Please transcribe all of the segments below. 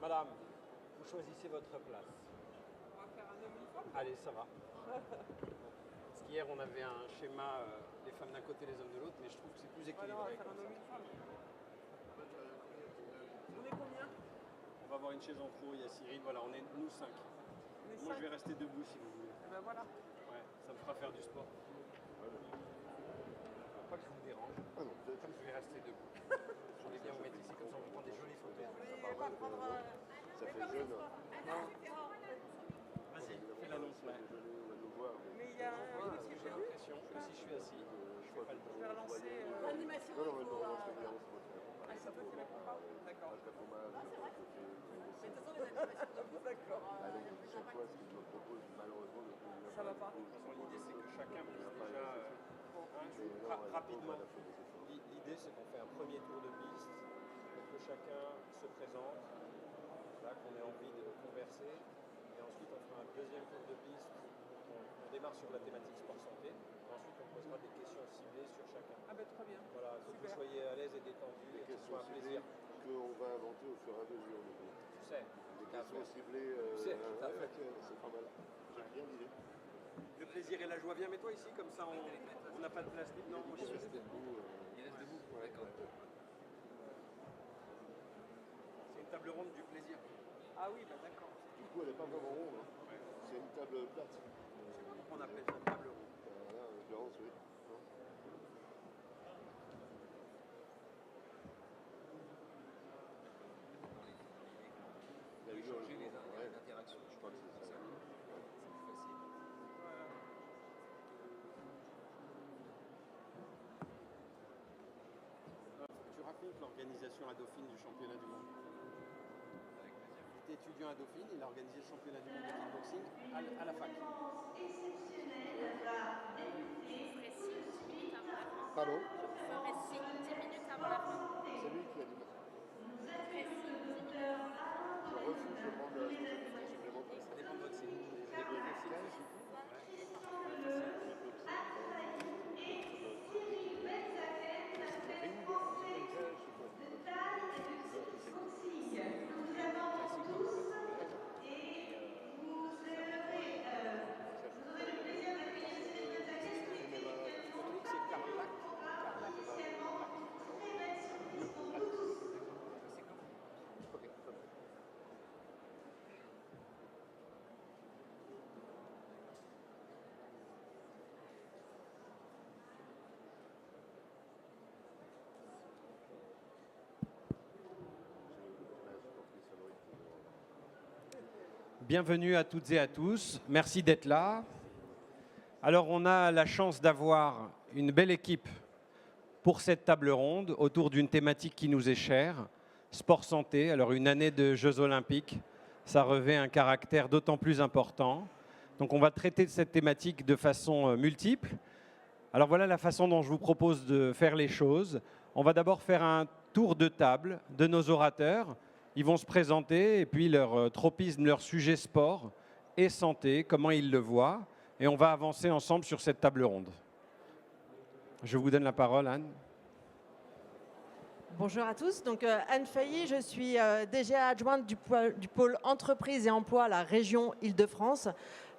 Madame, vous choisissez votre place. On va faire un homme une femme. Allez, ça va. Parce qu'hier, on avait un schéma, les femmes d'un côté, les hommes de l'autre, mais je trouve que c'est plus équilibré. On va faire un homme une femme. On est combien? On va avoir une chaise en trop, il y a Cyril, voilà, on est nous 5. Moi, je vais rester debout si vous voulez. Et ben voilà. Ouais, ça me fera faire du sport. Faut pas que je vous dérange. Ah non, peut-être. Comme je vais rester debout. Je voulais bien vous mettre ici, comme ça on peut prendre des jolies photos. Ça fait jeune. Vas-y, fais l'annonce. Ouais. Mais il y a un Voilà, petit j'ai l'impression que si je suis assis, je fais pas le Je tour. vais relancer. L'animation. Non, non, c'est bien, c'est moi qui Ah, c'est toi qui réponds pas? D'accord. je réponds mal. Mais de toute façon, les animations debout, D'accord. Avec chaque fois, ce que je me propose, malheureusement, de trouver Ça va pas. De toute façon, l'idée c'est que chacun puisse déjà rapidement. L'idée c'est qu'on fait un premier tour de piste pour que chacun se présente, là qu'on ait envie de converser, et ensuite on fera un deuxième tour de piste. On démarre sur la thématique sport santé, et ensuite on posera des questions ciblées sur chacun. Ah ben très bien. Voilà, il faut que vous soyez à l'aise et détendu, et que ce soit un plaisir. qu'on va inventer au fur et à mesure. Tu sais, Des questions ciblées. tout à fait. C'est pas mal. J'ai bien d'idée. Le plaisir et la joie. Viens, mets-toi ici, comme ça on n'a pas de place libre. Non, moi je suis resté debout. Il reste debout. D'accord. C'est une table ronde du plaisir. Ah oui, bah d'accord. Du coup, elle n'est pas vraiment ronde. C'est une table plate. On appelle ça table ronde. Là, en l'occurrence, oui. Changer les interactions. Je crois que c'est ça. C'est plus facile. Tu racontes l'organisation à Dauphine du championnat du monde. Avec plaisir. Il était étudiant à Dauphine, il a organisé le championnat du monde de kickboxing à la fac. Pardon? Je ferai 10 minutes avant la fin. C'est lui qui a dit. Je refuse de prendre la responsabilité supplémentaire. Ça dépend de votre signe. Bienvenue à toutes et à tous. Merci d'être là. Alors, on a la chance d'avoir une belle équipe pour cette table ronde autour d'une thématique qui nous est chère, sport santé. Alors, une année de Jeux Olympiques, ça revêt un caractère d'autant plus important. Donc, on va traiter de cette thématique de façon multiple. Alors, voilà la façon dont je vous propose de faire les choses. On va d'abord faire un tour de table de nos orateurs. Ils vont se présenter et puis leur tropisme, leur sujet sport et santé, comment ils le voient. Et on va avancer ensemble sur cette table ronde. Je vous donne la parole, Anne. Bonjour à tous, donc Anne Failly, je suis DGA adjointe du pôle entreprise et emploi à la région Île-de-France.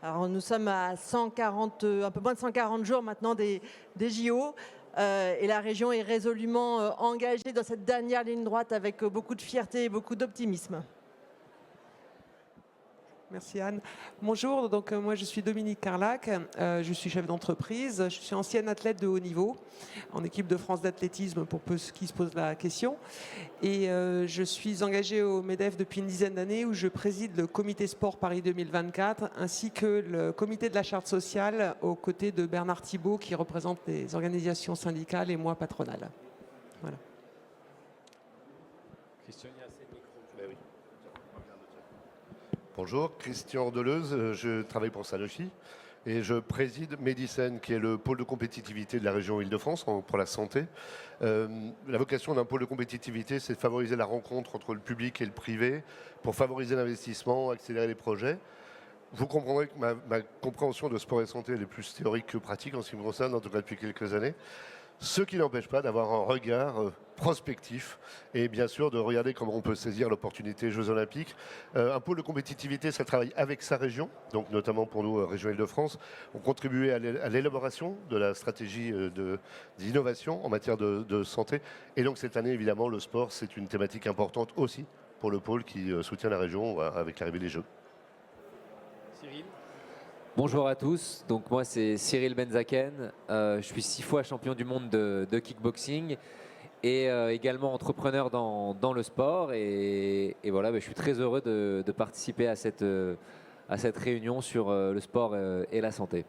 Alors nous sommes à 140, un peu moins de 140 jours maintenant des JO. Et la région est résolument engagée dans cette dernière ligne droite avec beaucoup de fierté et beaucoup d'optimisme. Merci Anne. Bonjour, donc moi je suis Dominique Carlac, je suis chef d'entreprise, je suis ancienne athlète de haut niveau en équipe de France d'athlétisme pour ceux qui se posent la question. Et je suis engagée au MEDEF depuis une dizaine d'années où je préside le comité sport Paris 2024 ainsi que le comité de la charte sociale aux côtés de Bernard Thibault qui représente les organisations syndicales et moi patronales. Voilà. Christian, il y a assez de micros. Oui. Bonjour, Christian Deleuze, je travaille pour Sanofi et je préside Medicène, qui est le pôle de compétitivité de la région Île-de-France pour la santé. La vocation d'un pôle de compétitivité, c'est de favoriser la rencontre entre le public et le privé pour favoriser l'investissement, accélérer les projets. Vous comprendrez que ma compréhension de sport et santé elle est plus théorique que pratique en ce qui me concerne, en tout cas depuis quelques années. ce qui n'empêche pas d'avoir un regard prospectif et bien sûr de regarder comment on peut saisir l'opportunité Jeux Olympiques. Un pôle de compétitivité, ça travaille avec sa région, donc notamment pour nous, région Île-de-France. On contribuait à l'élaboration de la stratégie d'innovation en matière de santé. Et donc cette année, évidemment, le sport, c'est une thématique importante aussi pour le pôle qui soutient la région avec l'arrivée des Jeux. Cyril. Bonjour à tous, donc moi c'est Cyril Benzaken, je suis 6 fois champion du monde de kickboxing et également entrepreneur dans le sport et voilà, je suis très heureux de participer à cette réunion sur le sport et la santé.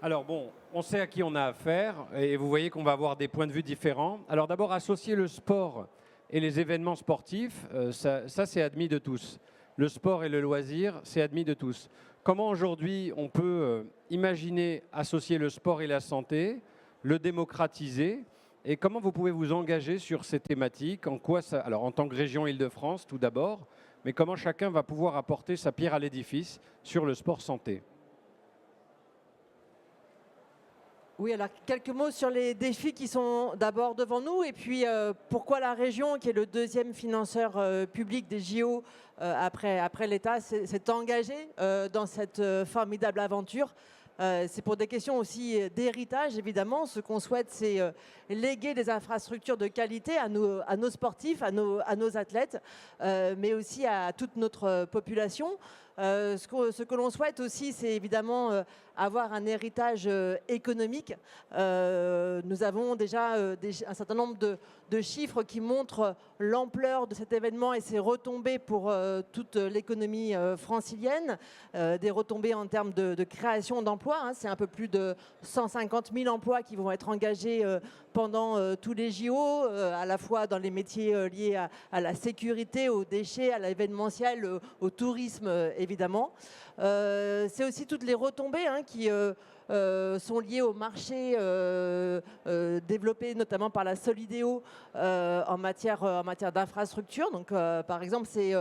Alors bon, on sait à qui on a affaire et vous voyez qu'on va avoir des points de vue différents. Alors d'abord, associer le sport et les événements sportifs, ça c'est admis de tous. Le sport et le loisir, c'est admis de tous. Comment aujourd'hui on peut imaginer associer le sport et la santé, le démocratiser et comment vous pouvez vous engager sur ces thématiques, en quoi ça, alors en tant que région Île-de-France tout d'abord, mais comment chacun va pouvoir apporter sa pierre à l'édifice sur le sport santé. Oui, alors quelques mots sur les défis qui sont d'abord devant nous et puis pourquoi la région, qui est le deuxième financeur public des JO après l'État, s'est engagée dans cette formidable aventure. C'est pour des questions aussi d'héritage, évidemment. Ce qu'on souhaite, c'est léguer des infrastructures de qualité à nos sportifs, à nos athlètes, mais aussi à toute notre population. Ce que l'on souhaite aussi, c'est évidemment avoir un héritage économique. Nous avons déjà un certain nombre de chiffres qui montrent l'ampleur de cet événement et ses retombées pour toute l'économie francilienne, des retombées en termes de création d'emplois. C'est un peu plus de 150 000 emplois qui vont être engagés pendant tous les JO, à la fois dans les métiers liés à la sécurité, aux déchets, à l'événementiel, au tourisme, évidemment. C'est aussi toutes les retombées qui sont liées au marché développé notamment par la Solideo en matière d'infrastructure. Donc, par exemple, c'est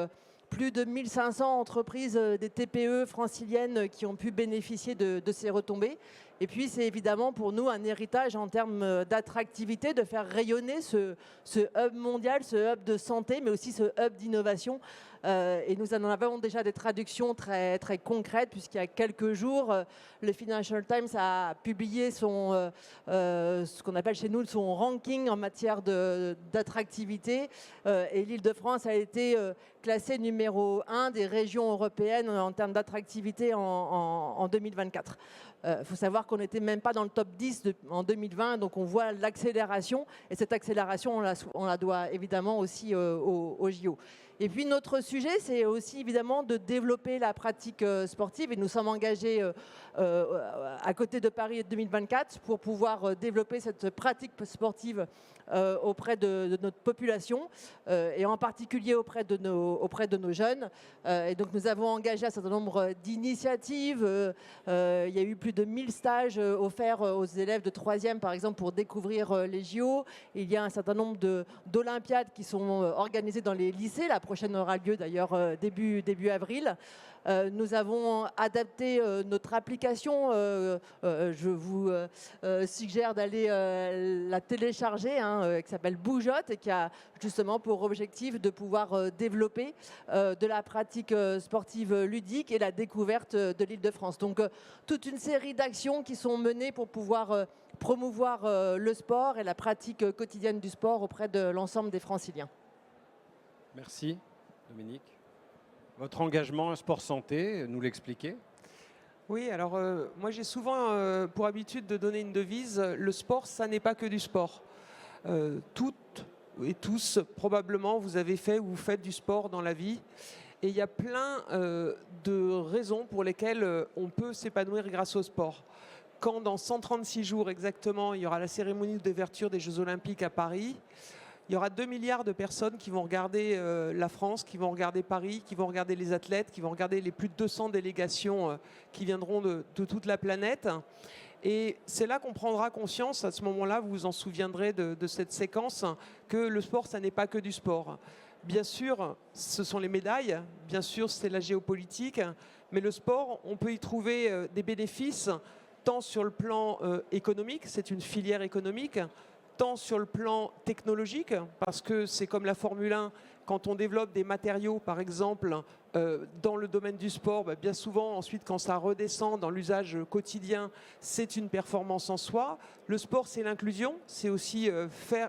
plus de 1500 entreprises des TPE franciliennes qui ont pu bénéficier de ces retombées. Et puis, c'est évidemment pour nous un héritage en termes d'attractivité, de faire rayonner ce hub mondial, ce hub de santé, mais aussi ce hub d'innovation. Et nous en avons déjà des traductions très, très concrètes, puisqu'il y a quelques jours, le Financial Times a publié ce qu'on appelle chez nous son ranking en matière d'attractivité. Et l'Île-de-France a été classée numéro 1 des régions européennes en termes d'attractivité en 2024. Il faut savoir qu'on n'était même pas dans le top 10 en 2020, donc on voit l'accélération. Et cette accélération, on la doit évidemment aussi au JO. Et puis notre sujet, c'est aussi évidemment de développer la pratique sportive. Et nous sommes engagés à côté de Paris 2024 pour pouvoir développer cette pratique sportive auprès de notre population et en particulier auprès de nos jeunes. Et donc nous avons engagé un certain nombre d'initiatives. Il y a eu plus de 1000 stages offerts aux élèves de 3e, par exemple, pour découvrir les JO. Il y a un certain nombre d'Olympiades qui sont organisées dans les lycées. La prochaine aura lieu d'ailleurs début avril. Nous avons adapté notre application. Je vous suggère d'aller la télécharger, qui s'appelle Bougeotte et qui a justement pour objectif de pouvoir développer de la pratique sportive ludique et la découverte de l'Île-de-France. Donc toute une série d'actions qui sont menées pour pouvoir promouvoir le sport et la pratique quotidienne du sport auprès de l'ensemble des Franciliens. Merci, Dominique. Votre engagement sport santé, nous l'expliquez? Oui, alors moi j'ai souvent pour habitude de donner une devise, le sport, ça n'est pas que du sport. Toutes et tous, probablement, vous avez fait ou vous faites du sport dans la vie. Et il y a plein de raisons pour lesquelles on peut s'épanouir grâce au sport. Quand dans 136 jours exactement, il y aura la cérémonie d'ouverture des Jeux Olympiques à Paris, il y aura 2 milliards de personnes qui vont regarder la France, qui vont regarder Paris, qui vont regarder les athlètes, qui vont regarder les plus de 200 délégations qui viendront de toute la planète. Et c'est là qu'on prendra conscience, à ce moment-là, vous vous en souviendrez de cette séquence, que le sport, ça n'est pas que du sport. Bien sûr, ce sont les médailles, bien sûr, c'est la géopolitique, mais le sport, on peut y trouver des bénéfices tant sur le plan économique, c'est une filière économique, tant sur le plan technologique, parce que c'est comme la Formule 1, quand on développe des matériaux, par exemple, dans le domaine du sport, bien souvent, ensuite, quand ça redescend dans l'usage quotidien, c'est une performance en soi. Le sport, c'est l'inclusion, c'est aussi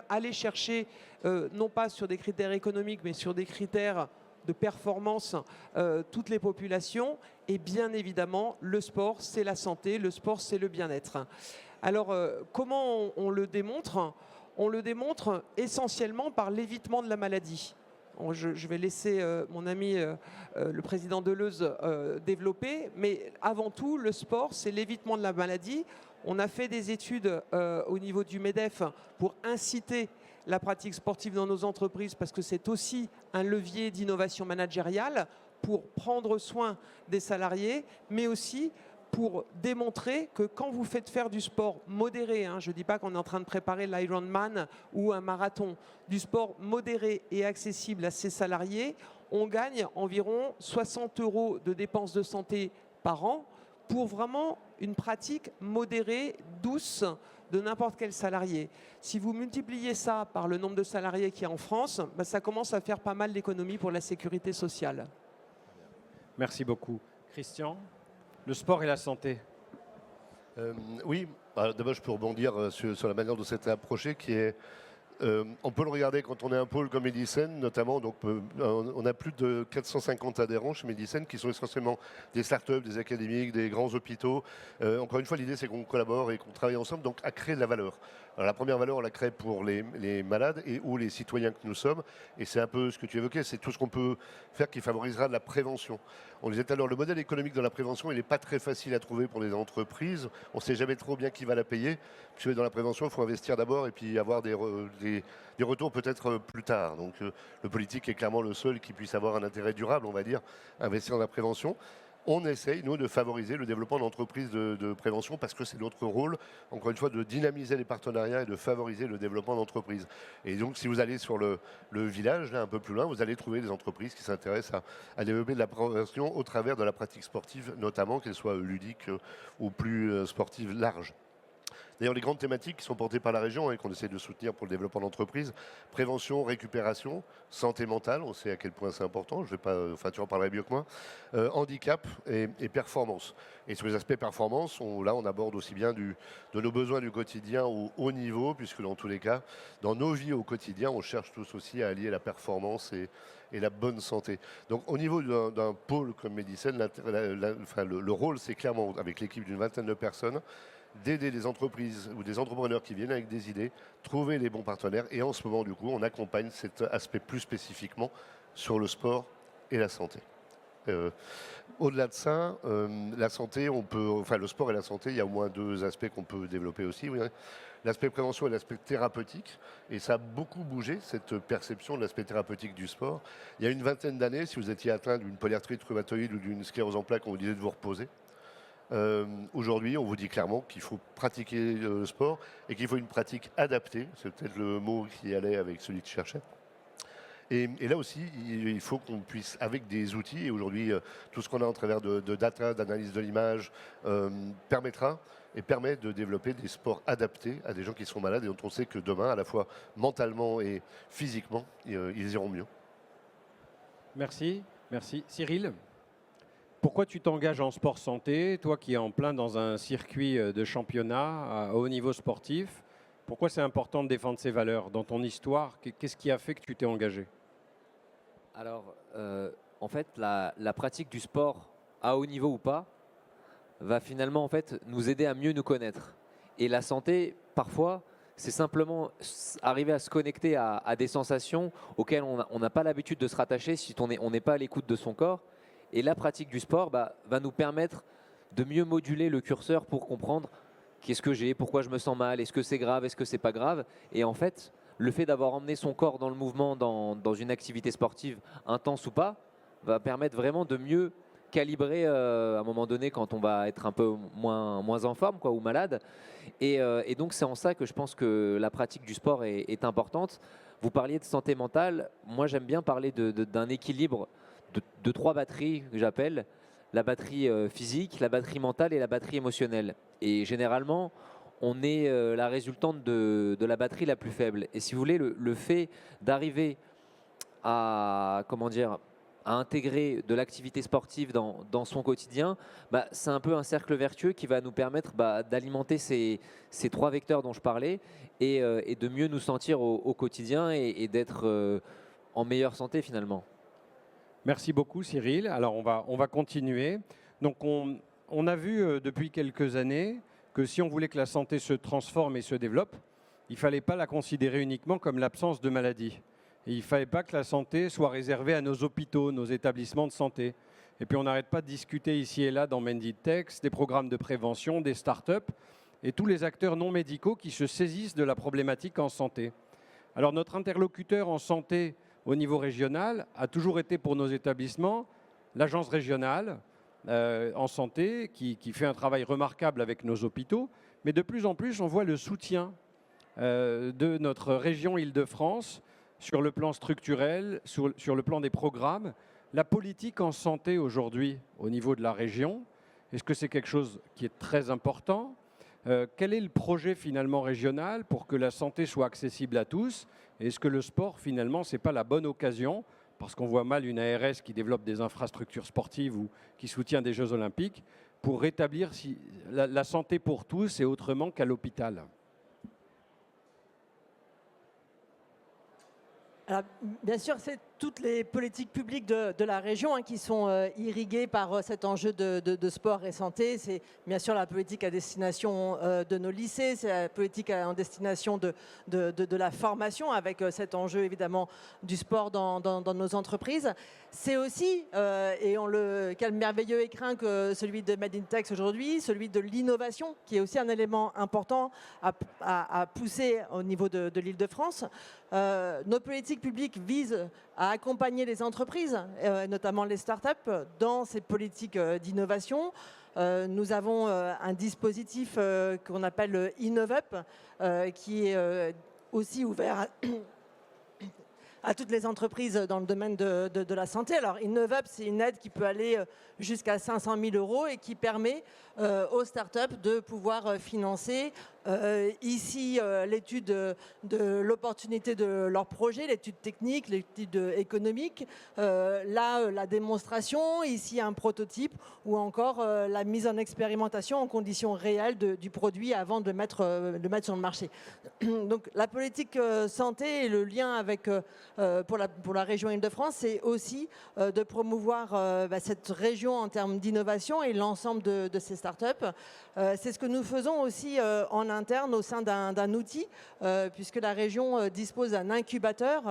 aller chercher, non pas sur des critères économiques, mais sur des critères de performance, toutes les populations. Et bien évidemment, le sport, c'est la santé, le sport, c'est le bien-être. Alors, comment on le démontre ? On le démontre essentiellement par l'évitement de la maladie. Je vais laisser mon ami le président Deleuze développer, mais avant tout, le sport, c'est l'évitement de la maladie. On a fait des études au niveau du MEDEF pour inciter la pratique sportive dans nos entreprises, parce que c'est aussi un levier d'innovation managériale pour prendre soin des salariés, mais aussi pour démontrer que quand vous faites faire du sport modéré, je ne dis pas qu'on est en train de préparer l'Ironman ou un marathon, du sport modéré et accessible à ses salariés, on gagne environ 60 € de dépenses de santé par an pour vraiment une pratique modérée, douce de n'importe quel salarié. Si vous multipliez ça par le nombre de salariés qu'il y a en France, ça commence à faire pas mal d'économies pour la sécurité sociale. Merci beaucoup. Christian, le sport et la santé. Oui, d'abord je peux rebondir sur la manière dont c'était approché, qui est, on peut le regarder quand on est un pôle comme Medicine, notamment, donc on a plus de 450 adhérents chez Medicine qui sont essentiellement des startups, des académiques, des grands hôpitaux. Encore une fois, l'idée c'est qu'on collabore et qu'on travaille ensemble, donc à créer de la valeur. Alors, la première valeur, on la crée pour les malades et ou les citoyens que nous sommes. Et c'est un peu ce que tu évoquais, c'est tout ce qu'on peut faire qui favorisera de la prévention. On disait tout à l'heure, le modèle économique de la prévention, il n'est pas très facile à trouver pour les entreprises. On ne sait jamais trop bien qui va la payer. Puis dans la prévention, il faut investir d'abord et puis avoir des retours peut-être plus tard. Donc le politique est clairement le seul qui puisse avoir un intérêt durable, on va dire, investir dans la prévention. On essaye, nous, de favoriser le développement d'entreprises de prévention parce que c'est notre rôle, encore une fois, de dynamiser les partenariats et de favoriser le développement d'entreprises. Et donc, si vous allez sur le village, là, un peu plus loin, vous allez trouver des entreprises qui s'intéressent à développer de la prévention au travers de la pratique sportive, notamment, qu'elle soit ludique ou plus sportive large. D'ailleurs, les grandes thématiques qui sont portées par la région et qu'on essaie de soutenir pour le développement d'entreprises, prévention, récupération, santé mentale, on sait à quel point c'est important, je vais pas, tu en parlerais mieux que moi, handicap et performance. Et sur les aspects performance, là on aborde aussi bien de nos besoins du quotidien au haut niveau, puisque dans tous les cas, dans nos vies au quotidien, on cherche tous aussi à allier la performance et la bonne santé. Donc au niveau d'un pôle comme Medicine, le rôle c'est clairement, avec l'équipe d'une vingtaine de personnes, d'aider des entreprises ou des entrepreneurs qui viennent avec des idées, trouver les bons partenaires. Et en ce moment, du coup, on accompagne cet aspect plus spécifiquement sur le sport et la santé. Au-delà de ça, la santé, le sport et la santé, il y a au moins deux aspects qu'on peut développer aussi. Oui, l'aspect prévention et l'aspect thérapeutique. Et ça a beaucoup bougé, cette perception de l'aspect thérapeutique du sport. Il y a une vingtaine d'années, si vous étiez atteint d'une polyarthrite rhumatoïde ou d'une sclérose en plaques, on vous disait de vous reposer. Aujourd'hui, on vous dit clairement qu'il faut pratiquer le sport et qu'il faut une pratique adaptée. C'est peut-être le mot qui allait avec celui que je cherchais. Et là aussi, il faut qu'on puisse, avec des outils, et aujourd'hui, tout ce qu'on a en travers de data, d'analyse de l'image, permet de développer des sports adaptés à des gens qui sont malades et dont on sait que demain, à la fois mentalement et physiquement, ils iront mieux. Merci. Cyril, pourquoi tu t'engages en sport santé, toi qui es en plein dans un circuit de championnat à haut niveau sportif? Pourquoi c'est important de défendre ces valeurs dans ton histoire? Qu'est-ce qui a fait que tu t'es engagé? Alors, en fait, la pratique du sport, à haut niveau ou pas, va finalement en fait, nous aider à mieux nous connaître. Et la santé, parfois, c'est simplement arriver à se connecter à des sensations auxquelles on n'a pas l'habitude de se rattacher si on n'est pas à l'écoute de son corps. Et la pratique du sport va nous permettre de mieux moduler le curseur pour comprendre qu'est-ce que j'ai, pourquoi je me sens mal, est-ce que c'est grave, est-ce que c'est pas grave. Et en fait, le fait d'avoir emmené son corps dans le mouvement, dans une activité sportive intense ou pas, va permettre vraiment de mieux calibrer à un moment donné quand on va être un peu moins en forme ou malade. Et donc c'est en ça que je pense que la pratique du sport est importante. Vous parliez de santé mentale, moi j'aime bien parler d'un équilibre de 3 batteries que j'appelle. la batterie physique, la batterie mentale et la batterie émotionnelle. Et généralement, on est la résultante de la batterie la plus faible. Et si vous voulez, le fait d'arriver à, comment dire, à intégrer de l'activité sportive dans son quotidien, bah, c'est un peu un cercle vertueux qui va nous permettre d'alimenter ces 3 vecteurs dont je parlais et de mieux nous sentir au quotidien et d'être en meilleure santé finalement. Merci beaucoup Cyril. Alors on va continuer. Donc on a vu depuis quelques années que si on voulait que la santé se transforme et se développe, il ne fallait pas la considérer uniquement comme l'absence de maladie. Et il ne fallait pas que la santé soit réservée à nos hôpitaux, nos établissements de santé. Et puis on n'arrête pas de discuter ici et là dans Menditex des programmes de prévention, des start-up et tous les acteurs non médicaux qui se saisissent de la problématique en santé. Alors notre interlocuteur en santé au niveau régional a toujours été pour nos établissements l'agence régionale en santé qui fait un travail remarquable avec nos hôpitaux. Mais de plus en plus, on voit le soutien de notre région Île-de-France sur le plan structurel, sur le plan des programmes. La politique en santé aujourd'hui au niveau de la région, est-ce que c'est quelque chose qui est très important ? Quel est le projet finalement régional pour que la santé soit accessible à tous ? Est-ce que le sport finalement, ce n'est pas la bonne occasion, parce qu'on voit mal une ARS qui développe des infrastructures sportives ou qui soutient des Jeux Olympiques, pour rétablir la santé pour tous et autrement qu'à l'hôpital ? Alors, bien sûr, c'est toutes les politiques publiques de la région qui sont irriguées par cet enjeu de sport et santé. C'est bien sûr la politique à destination de nos lycées, c'est la politique en destination de la formation avec cet enjeu évidemment du sport dans nos entreprises. C'est aussi, quel merveilleux écrin que celui de Menditex aujourd'hui, celui de l'innovation qui est aussi un élément important à pousser au niveau de l'Île-de-France. Nos politiques publiques visent à accompagner les entreprises, notamment les startups, dans ces politiques d'innovation. Nous avons un dispositif qu'on appelle InnovUp, qui est aussi ouvert à toutes les entreprises dans le domaine de la santé. Alors, InnovUp, c'est une aide qui peut aller jusqu'à 500 000 € et qui permet aux startups de pouvoir financer ici l'étude de l'opportunité de leur projet, l'étude technique, l'étude économique, là la démonstration, ici un prototype ou encore la mise en expérimentation en conditions réelles du produit avant de le mettre sur le marché. Donc la politique santé et le lien avec pour la région Île-de-France, c'est aussi de promouvoir cette région en termes d'innovation et l'ensemble de ces startups. C'est ce que nous faisons aussi en interne au sein d'un outil, puisque la région dispose d'un incubateur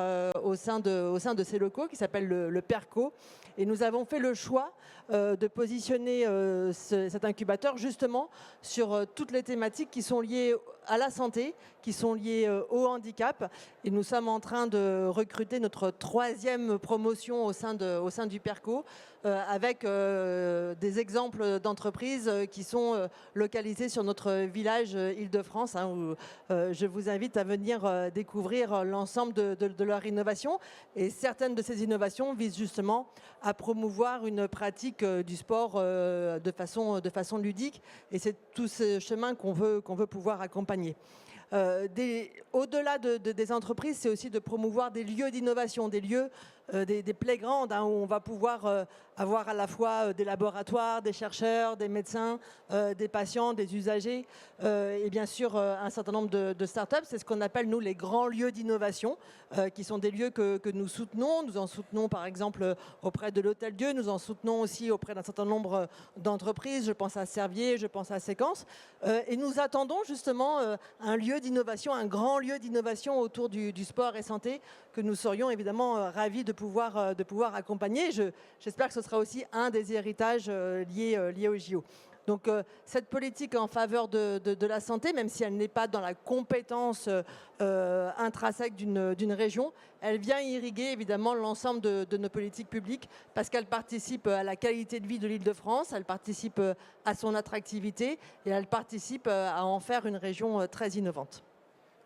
au sein de ses locaux qui s'appelle le PERCO. Et nous avons fait le choix de positionner cet incubateur justement sur toutes les thématiques qui sont liées à la santé, qui sont liées au handicap. Et nous sommes en train de recruter notre 3e promotion au sein du PERCO avec des exemples d'entreprises qui sont localisées sur notre village Île-de-France, où je vous invite à venir découvrir l'ensemble de leur innovation. Et certaines de ces innovations visent justement à promouvoir une pratique du sport de façon ludique. Et c'est tout ce chemin qu'on veut pouvoir accompagner. Au-delà des entreprises, c'est aussi de promouvoir des lieux d'innovation, des lieux, des playgrounds où on va pouvoir avoir à la fois des laboratoires, des chercheurs, des médecins, des patients, des usagers et bien sûr un certain nombre de startups. C'est ce qu'on appelle nous les grands lieux d'innovation qui sont des lieux que nous soutenons. Nous en soutenons par exemple auprès de l'Hôtel Dieu, nous en soutenons aussi auprès d'un certain nombre d'entreprises. Je pense à Servier, je pense à Séquence. Et nous attendons justement un lieu d'innovation, un grand lieu d'innovation autour du sport et santé que nous serions évidemment ravis de pouvoir accompagner. J'espère que ce sera aussi un des héritages liés au JO. Donc cette politique en faveur de la santé, même si elle n'est pas dans la compétence intrinsèque d'une région, elle vient irriguer évidemment l'ensemble de nos politiques publiques parce qu'elle participe à la qualité de vie de l'Île-de-France, elle participe à son attractivité et elle participe à en faire une région très innovante.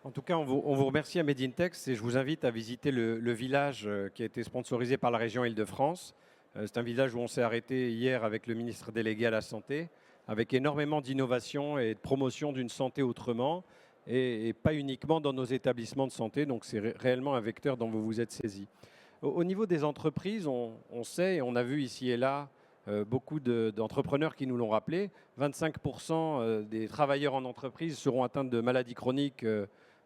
En tout cas, on vous remercie à Menditex et je vous invite à visiter le village qui a été sponsorisé par la région Île-de-France. C'est un village où on s'est arrêté hier avec le ministre délégué à la Santé, avec énormément d'innovation et de promotion d'une santé autrement, et pas uniquement dans nos établissements de santé. Donc c'est réellement un vecteur dont vous vous êtes saisi. Au niveau des entreprises, on sait, et on a vu ici et là beaucoup d'entrepreneurs qui nous l'ont rappelé, 25% des travailleurs en entreprise seront atteints de maladies chroniques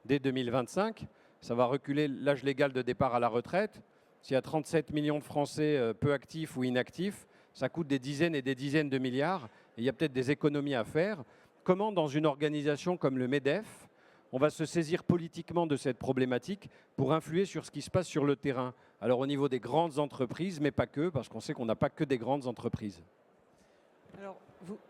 dès 2025. Ça va reculer l'âge légal de départ à la retraite. S'il y a 37 millions de Français peu actifs ou inactifs, ça coûte des dizaines et des dizaines de milliards. Et il y a peut-être des économies à faire. Comment, dans une organisation comme le MEDEF, on va se saisir politiquement de cette problématique pour influer sur ce qui se passe sur le terrain? Alors au niveau des grandes entreprises, mais pas que, parce qu'on sait qu'on n'a pas que des grandes entreprises. Alors,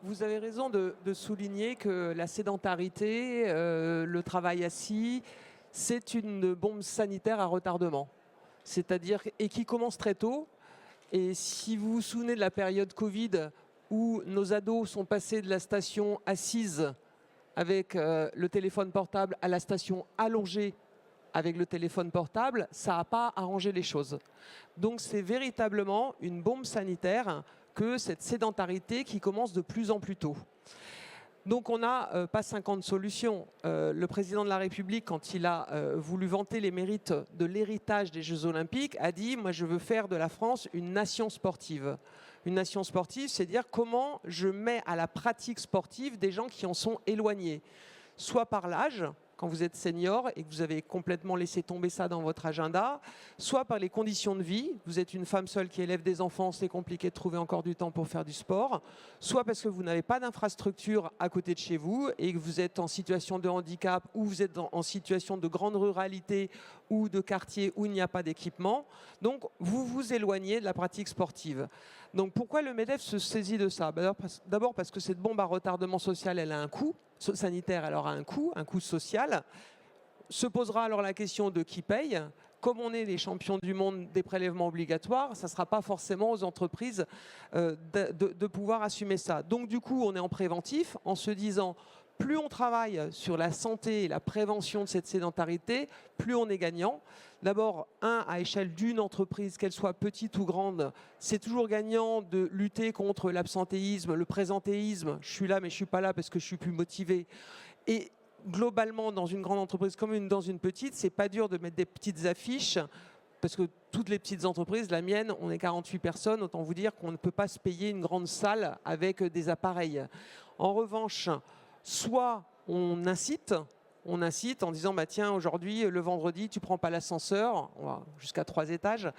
vous avez raison de souligner que la sédentarité, le travail assis, c'est une bombe sanitaire à retardement. C'est-à-dire, et qui commence très tôt. Et si vous vous souvenez de la période Covid où nos ados sont passés de la station assise avec le téléphone portable à la station allongée avec le téléphone portable, ça n'a pas arrangé les choses. Donc c'est véritablement une bombe sanitaire que cette sédentarité qui commence de plus en plus tôt. Donc on n'a pas 50 solutions. Le président de la République, quand il a voulu vanter les mérites de l'héritage des Jeux Olympiques, a dit « moi je veux faire de la France une nation sportive ». Une nation sportive, c'est dire comment je mets à la pratique sportive des gens qui en sont éloignés, soit par l'âge, quand vous êtes senior et que vous avez complètement laissé tomber ça dans votre agenda, soit par les conditions de vie. Vous êtes une femme seule qui élève des enfants, c'est compliqué de trouver encore du temps pour faire du sport, soit parce que vous n'avez pas d'infrastructure à côté de chez vous et que vous êtes en situation de handicap ou vous êtes en situation de grande ruralité ou de quartier où il n'y a pas d'équipement. Donc, vous vous éloignez de la pratique sportive. Donc, pourquoi le MEDEF se saisit de ça? D'abord parce que cette bombe à retardement social, elle a un coût sanitaire, elle aura un coût social. Se posera alors la question de qui paye. Comme on est les champions du monde des prélèvements obligatoires, ça ne sera pas forcément aux entreprises de pouvoir assumer ça. Donc du coup, on est en préventif en se disant plus on travaille sur la santé et la prévention de cette sédentarité, plus on est gagnant. D'abord, à échelle d'une entreprise, qu'elle soit petite ou grande, c'est toujours gagnant de lutter contre l'absentéisme, le présentéisme. Je suis là, mais je ne suis pas là parce que je suis plus motivé. Et globalement, dans une grande entreprise comme dans une petite, c'est pas dur de mettre des petites affiches. Parce que toutes les petites entreprises, la mienne, on est 48 personnes, autant vous dire qu'on ne peut pas se payer une grande salle avec des appareils. En revanche, soit on incite en disant bah tiens, aujourd'hui le vendredi tu prends pas l'ascenseur jusqu'à 3 étages,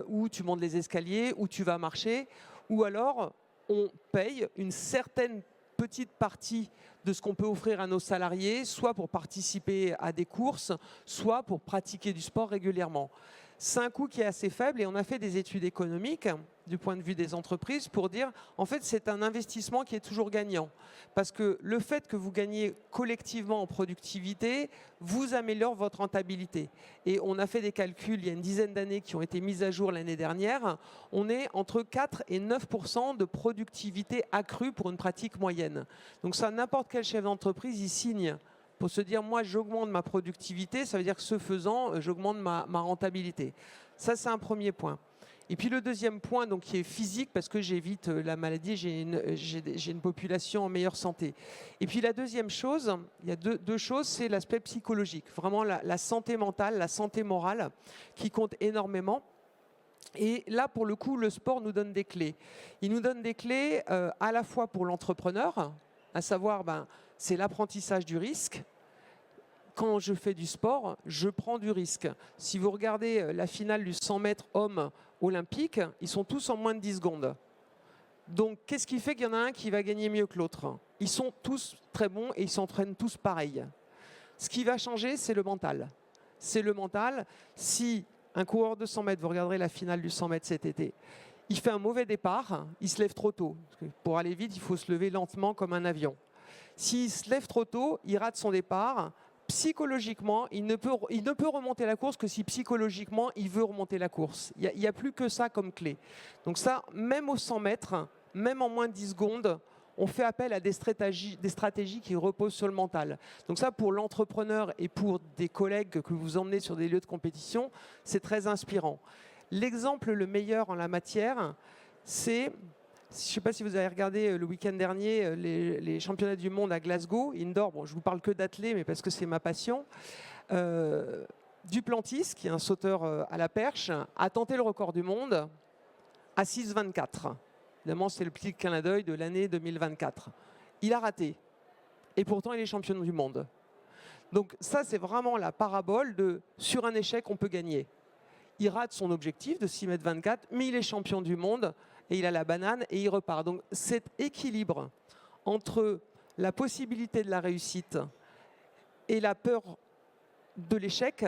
ou tu montes les escaliers, ou tu vas marcher, ou alors on paye une certaine petite partie de ce qu'on peut offrir à nos salariés, soit pour participer à des courses, soit pour pratiquer du sport régulièrement. C'est un coût qui est assez faible et on a fait des études économiques du point de vue des entreprises pour dire en fait c'est un investissement qui est toujours gagnant parce que le fait que vous gagnez collectivement en productivité vous améliore votre rentabilité. Et on a fait des calculs il y a une dizaine d'années qui ont été mis à jour l'année dernière. On est entre 4 et 9% de productivité accrue pour une pratique moyenne. Donc ça, n'importe quel chef d'entreprise y signe. Pour se dire, moi, j'augmente ma productivité, ça veut dire que ce faisant, j'augmente ma rentabilité. Ça, c'est un premier point. Et puis le deuxième point, donc, qui est physique, parce que j'évite la maladie, j'ai une population en meilleure santé. Et puis la deuxième chose, il y a deux choses, c'est l'aspect psychologique. Vraiment la santé mentale, la santé morale, qui compte énormément. Et là, pour le coup, le sport nous donne des clés. Il nous donne des clés à la fois pour l'entrepreneur, à savoir, c'est l'apprentissage du risque. Quand je fais du sport, je prends du risque. Si vous regardez la finale du 100 mètres hommes olympique, ils sont tous en moins de 10 secondes. Donc, qu'est-ce qui fait qu'il y en a un qui va gagner mieux que l'autre? Ils sont tous très bons et ils s'entraînent tous pareil. Ce qui va changer, c'est le mental. C'est le mental. Si un coureur de 100 mètres, vous regarderez la finale du 100 mètres cet été, il fait un mauvais départ, il se lève trop tôt. Pour aller vite, il faut se lever lentement comme un avion. S'il se lève trop tôt, il rate son départ. Psychologiquement, il ne peut remonter la course que si psychologiquement, il veut remonter la course. Il n'y a plus que ça comme clé. Donc ça, même aux 100 mètres, même en moins de 10 secondes, on fait appel à des stratégies qui reposent sur le mental. Donc ça, pour l'entrepreneur et pour des collègues que vous emmenez sur des lieux de compétition, c'est très inspirant. L'exemple le meilleur en la matière, c'est, je ne sais pas si vous avez regardé le week-end dernier les championnats du monde à Glasgow, indoor. Bon, je vous parle que d'athlètes, mais parce que c'est ma passion. Duplantis, qui est un sauteur à la perche, a tenté le record du monde à 6,24. Évidemment, c'est le petit clin d'œil de l'année 2024. Il a raté. Et pourtant, il est champion du monde. Donc ça, c'est vraiment la parabole de sur un échec, on peut gagner. Il rate son objectif de 6,24 m, mais il est champion du monde et il a la banane et il repart. Donc cet équilibre entre la possibilité de la réussite et la peur de l'échec,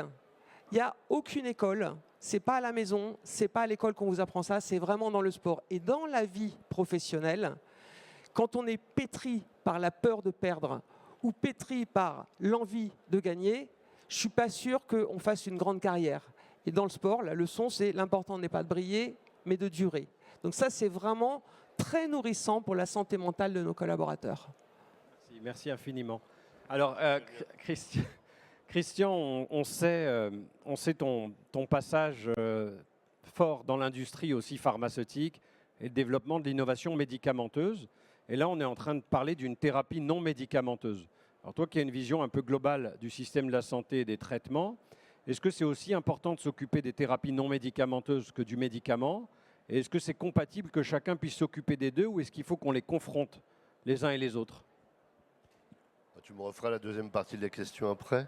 il n'y a aucune école. C'est pas à la maison, c'est pas à l'école qu'on vous apprend ça, c'est vraiment dans le sport. Et dans la vie professionnelle, quand on est pétri par la peur de perdre ou pétri par l'envie de gagner, je ne suis pas sûr qu'on fasse une grande carrière. Et dans le sport, la leçon, c'est l'important n'est pas de briller, mais de durer. Donc ça, c'est vraiment très nourrissant pour la santé mentale de nos collaborateurs. Merci infiniment. Alors, Christian, on sait ton passage fort dans l'industrie aussi pharmaceutique et le développement de l'innovation médicamenteuse. Et là, on est en train de parler d'une thérapie non médicamenteuse. Alors toi qui as une vision un peu globale du système de la santé et des traitements, est-ce que c'est aussi important de s'occuper des thérapies non médicamenteuses que du médicament? Et est-ce que c'est compatible que chacun puisse s'occuper des deux ou est-ce qu'il faut qu'on les confronte les uns et les autres? Tu me referas la deuxième partie de la question après.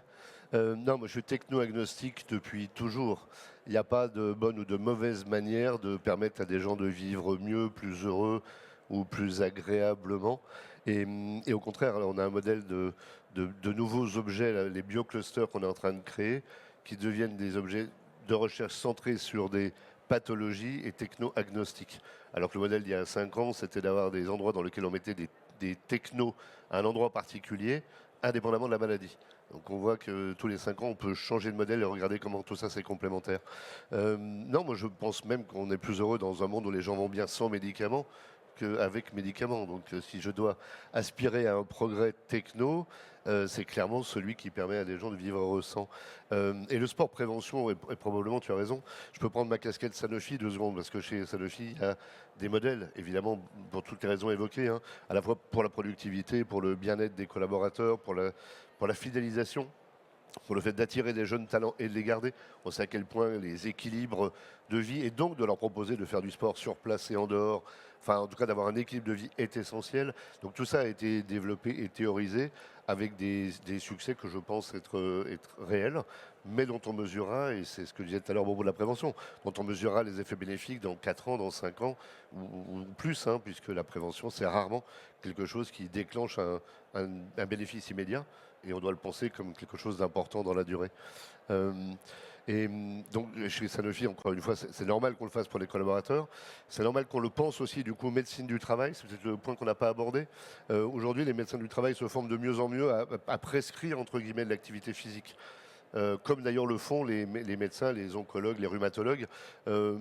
Non, moi je suis techno-agnostique depuis toujours. Il n'y a pas de bonne ou de mauvaise manière de permettre à des gens de vivre mieux, plus heureux ou plus agréablement. Et au contraire, là, on a un modèle de nouveaux objets, là, les bioclusters qu'on est en train de créer, qui deviennent des objets de recherche centrés sur des pathologies et techno-agnostiques. Alors que le modèle d'il y a 5 ans, c'était d'avoir des endroits dans lesquels on mettait des technos à un endroit particulier, indépendamment de la maladie. Donc on voit que tous les 5 ans, on peut changer de modèle et regarder comment tout ça c'est complémentaire. Non, moi je pense même qu'on est plus heureux dans un monde où les gens vont bien sans médicaments qu'avec médicaments. Donc si je dois aspirer à un progrès techno, c'est clairement celui qui permet à des gens de vivre heureux sans. Et le sport prévention, est probablement, tu as raison, je peux prendre ma casquette Sanofi 2 secondes, parce que chez Sanofi, il y a des modèles, évidemment, pour toutes les raisons évoquées, hein, à la fois pour la productivité, pour le bien-être des collaborateurs, pour la fidélisation, pour le fait d'attirer des jeunes talents et de les garder. On sait à quel point les équilibres de vie, et donc de leur proposer de faire du sport sur place et en dehors, enfin en tout cas d'avoir un équilibre de vie est essentiel. Donc tout ça a été développé et théorisé avec des succès que je pense être réels, mais dont on mesurera, et c'est ce que je disais tout à l'heure au propos de la prévention, dont on mesurera les effets bénéfiques dans 4 ans, dans 5 ans, ou plus, hein, puisque la prévention, c'est rarement quelque chose qui déclenche un bénéfice immédiat, et on doit le penser comme quelque chose d'important dans la durée. Et donc chez Sanofi, encore une fois, c'est normal qu'on le fasse pour les collaborateurs. C'est normal qu'on le pense aussi du coup médecine du travail. C'est peut-être le point qu'on n'a pas abordé. Aujourd'hui, les médecins du travail se forment de mieux en mieux à prescrire entre guillemets de l'activité physique. Comme d'ailleurs le font les médecins, les oncologues, les rhumatologues,